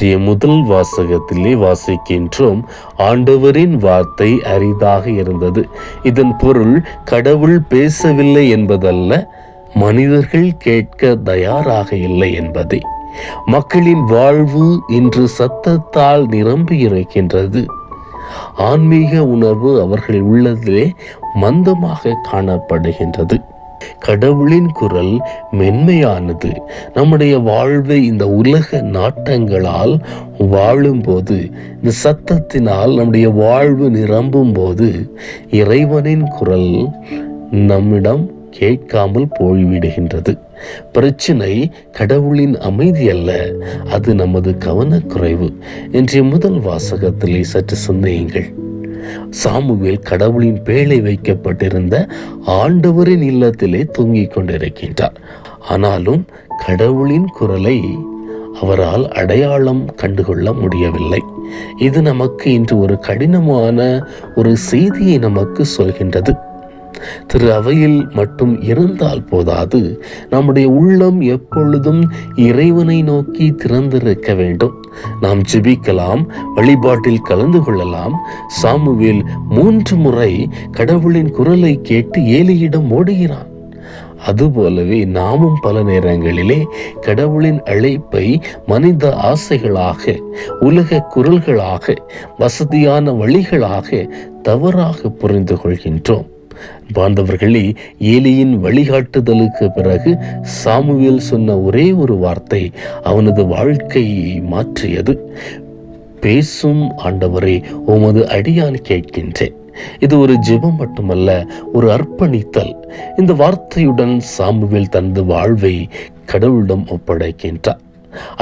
இன்றைய முதல் வாசகத்திலே வாசிக்கின்றோம், ஆண்டவரின் வார்த்தை அரிதாக இருந்தது. இதன் பொருள் கடவுள் பேசவில்லை என்பதல்ல, மனிதர்கள் கேட்க தயாராக இல்லை என்பதே. மக்களின் வாழ்வு இன்று சத்தத்தால் நிரம்பி இருக்கின்றது. ஆன்மீக உணர்வு அவர்கள் உள்ளதிலே மந்தமாக காணப்படுகின்றது. கடவுளின் குரல் மென்மையானது. நம்முடைய வாழ்வை இந்த உலக நாட்டங்களால் வாழும்போது, இந்த சத்தத்தினால் நம்முடைய வாழ்வு நிரம்பும் போது, இறைவனின் குரல் நம்மிடம் கேட்காமல் போய்விடுகின்றது. பிரச்சனை கடவுளின் அமைதி அல்ல, அது நமது கவனக்குறைவு. இன்றைய முதல் வாசகத்திலே சற்று சிந்தியுங்கள். சாமுவேல் கடவுளின் பேழை வைக்கப்பட்டிருந்த ஆண்டவரின் இல்லத்திலே தூங்கிக் கொண்டிருக்கின்றார். ஆனாலும் கடவுளின் குரலை அவரால் அடையாளம் கண்டுகொள்ள முடியவில்லை. இது நமக்கு இன்று ஒரு கடினமான ஒரு செய்தியை நமக்கு சொல்கின்றது. திரு அவையில் மட்டும் இருந்தால் போதாது, நம்முடைய உள்ளம் எப்பொழுதும் இறைவனை நோக்கி திறந்திருக்க வேண்டும். நாம் ஜெபிக்கலாம், வழிபாட்டில் கலந்து கொள்ளலாம். சாமுவேல் 3 முறை கடவுளின் குரலை கேட்டு ஏலியிடம் ஓடுகிறான். அதுபோலவே நாமும் பல நேரங்களிலே கடவுளின் அழைப்பை மனித ஆசைகளாக, உலக குரல்களாக, வசதியான வழிகளாக தவறாக புரிந்து கொள்கின்றோம். பாந்தவர்களே, ஏலியின் வழிகாட்டுதலுக்கு பிறகு சாமுவேல் சொன்ன ஒரே ஒரு வார்த்தை அவனது வாழ்க்கையை மாற்றியது. பேசும் ஆண்டவரே, உமது அடியான் கேட்கின்றேன். இது ஒரு ஜெபம் மட்டுமல்ல, ஒரு அர்ப்பணித்தல். இந்த வார்த்தையுடன் சாமுவேல் தனது வாழ்வை கடவுளிடம் ஒப்படைக்கின்றார்.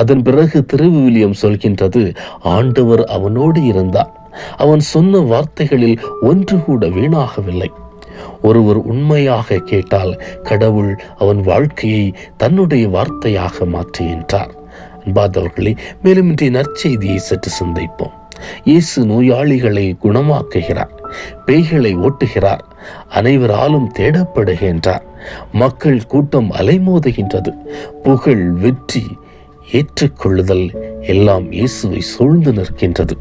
அதன் பிறகு திருவிவிலியம் சொல்கின்றது, ஆண்டவர் அவனோடு இருந்தார். அவன் சொன்ன வார்த்தைகளில் ஒன்று கூட வீணாகவில்லை. ஒருவர் உண்மையாக கேட்டால் கடவுள் அவன் வாழ்க்கையை தன்னுடைய வார்த்தையாக மாற்றுகின்றார். அன்பார்ந்தவர்களே, மேலும் இன்றைய நற்செய்தியை சற்று சிந்திப்போம். இயேசு நோயாளிகளை குணமாக்குகிறார், பேய்களை ஓட்டுகிறார், அனைவராலும் தேடப்படுகின்றார். மக்கள் கூட்டம் அலைமோதுகின்றது. புகழ், வெற்றி, ஏற்றுக்கொள்ளுதல் எல்லாம் இயேசுவை சூழ்ந்து நிற்கின்றது.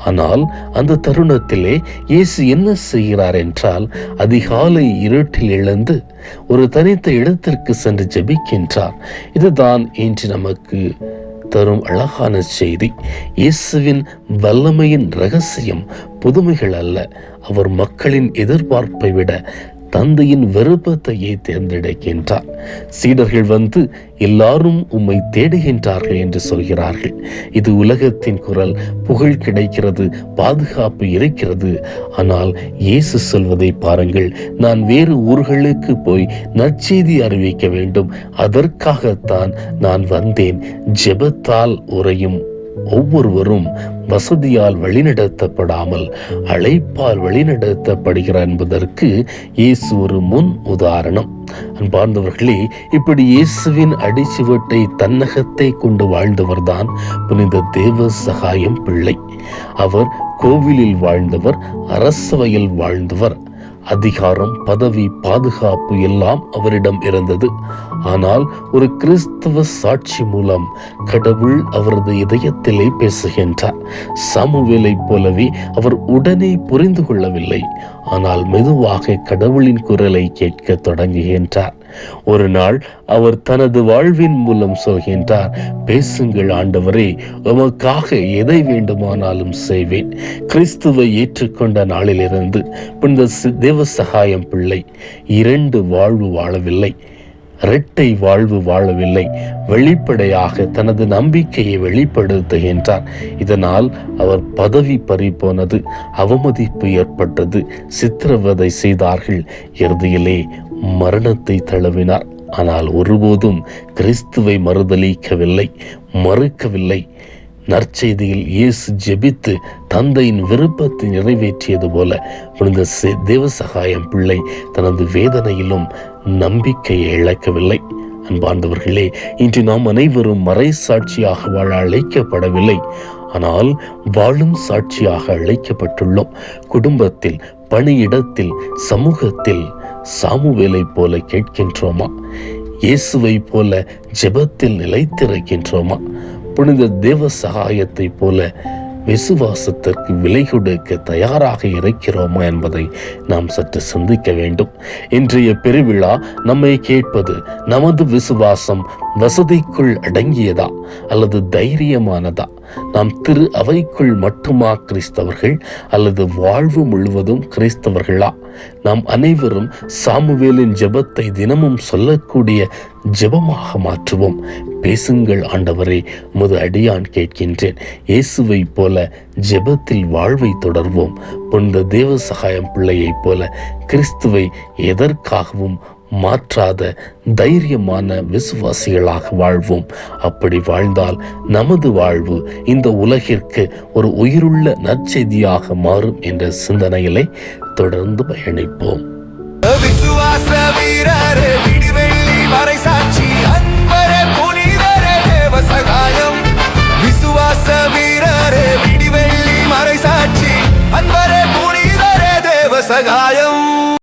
ஆனால் அந்த தருணத்திலே இயேசு என்ன செய்கிறார் என்றால், அதிகாலை இருட்டில் எழுந்து ஒரு தனித்த இடத்திற்கு சென்று ஜெபிக்கின்றார். இதுதான் இன்று நமக்கு தரும் அழகான செய்தி. இயேசுவின் வல்லமையின் ரகசியம் புதுமைகள் அல்ல, அவர் மக்களின் எதிர்பார்ப்பை விட தந்தையின் விருப்பத்தையே தேர்ந்தெடுக்கின்றார். சீடர்கள் வந்து எல்லாரும் உம்மை தேடுகின்றார்கள் என்று சொல்கிறார்கள். இது உலகத்தின் குரல். புகழ் கிடைக்கிறது, பாதுகாப்பு இருக்கிறது. ஆனால் இயேசு சொல்வதை பாருங்கள், நான் வேறு ஊர்களுக்கு போய் நற்செய்தி அறிவிக்க வேண்டும், அதற்காகத்தான் நான் வந்தேன். ஜெபத்தால் உறையும் ஒவ்வொருவரும் வசதியால் வழிநடத்தப்படாமல் அழைப்பால் வழிநடத்தப்படுகிறார் என்பதற்கு இயேசு ஒரு முன் உதாரணம். அன்பார்ந்தவர்களே, இப்படி இயேசுவின் அடிச்சுவட்டை தன்னகத்தை கொண்டு வாழ்ந்தவர்தான் புனித தேவசகாயம் பிள்ளை. அவர் கோவிலில் வாழ்ந்தவர், அரசவையில் வாழ்ந்தவர். அதிகாரம், பதவி, பாதுகாப்பு எல்லாம் அவரிடம் இருந்தது. ஆனால் ஒரு கிறிஸ்தவ சாட்சி மூலம் கடவுள் அவரது இதயத்திலே பேசுகின்றார். சாமுவேலை போலவே அவர் உடனே புரிந்து கொள்ளவில்லை. ஆனால் மெதுவாக கடவுளின் குரலை கேட்க தொடங்குகின்றார். ஒரு நாள் அவர் தனது வாழ்வின் மூலம் சொல்கின்றார், பேசுங்கள் ஆண்டவரே, உமக்காக எதை வேண்டுமானாலும் செய்வேன். கிறிஸ்துவை ஏற்றுக்கொண்ட நாளிலிருந்து புனித தேவசகாயம் பிள்ளை 2 வாழ்வு வாழவில்லை, இரட்டை வாழ்வு வாழவில்லை. வெளிப்படையாக தனது நம்பிக்கையை வெளிப்படுத்துகின்றார். இதனால் அவர் பதவி பறிபோனது, அவமதிப்பு ஏற்பட்டது, சித்திரவதை செய்தார்கள், இறுதியிலே மரணத்தை தழுவினார். ஆனால் ஒருபோதும் கிறிஸ்துவை மறுக்கவில்லை. நற்செய்தியில் இயேசு ஜெபித்து தந்தையின் விருப்பத்தை நிறைவேற்றியது போல புனித தேவசகாயம் பிள்ளை தனது வேதனையிலும் நம்பிக்கையை இழக்கவில்லை. அன்பார்ந்தவர்களே, இன்று நாம் அனைவரும் மறை சாட்சியாக வாழ அழைக்கப்படவில்லை, ஆனால் வாழும் சாட்சியாக அழைக்கப்பட்டுள்ளோம். குடும்பத்தில், பணியிடத்தில், சமூகத்தில் சாமுவேலை போல கேட்கின்றோமா? இயேசுவை போல ஜெபத்தில் நிலைத்திருக்கின்றோமா? புனித தேவ சகாயத்தை போல விசுவாசத்திற்கு விலை கொடுக்க தயாராக இருக்கிறோமா என்பதை நாம் சற்று சிந்திக்க வேண்டும். இன்றைய பெருவிழா நம்மை கேட்பது, நமது விசுவாசம் வசதிக்குள் அடங்கியதா அல்லது தைரியமானதா? நாம் திரு அவைக்குள் மட்டுமா கிறிஸ்தவர்கள் அல்லது வாழ்வு முழுவதும் கிறிஸ்தவர்களா? நாம் அனைவரும் சாமுவேலின் ஜெபத்தை தினமும் சொல்லக்கூடிய ஜெபமாக மாற்றுவோம். பேசுங்கள் ஆண்டவரே, உமது அடியான் கேட்கின்றேன். இயேசுவை போல ஜெபத்தில் வாழ்வை தொடர்வோம். புனித தேவ சகாயம் பிள்ளையைப் போல கிறிஸ்துவை எதற்காகவும் மாற்றாத தைரியமான விசுவாசிகளாக வாழ்வோம். அப்படி வாழ்ந்தால் நமது வாழ்வு இந்த உலகிற்கு ஒரு உயிருள்ள நற்செய்தியாக மாறும் என்ற சிந்தனையிலே தொடர்ந்து பயணிப்போம். விசுவாச வீரரே, விடிவெள்ளி மறைசாட்சி, அன்பரே புனிதரே, தேவ சகாயம். விசுவாச வீரரே, விடிவெள்ளி மறைசாட்சி, அன்பரே புனிதரே, தேவ சகாயம்.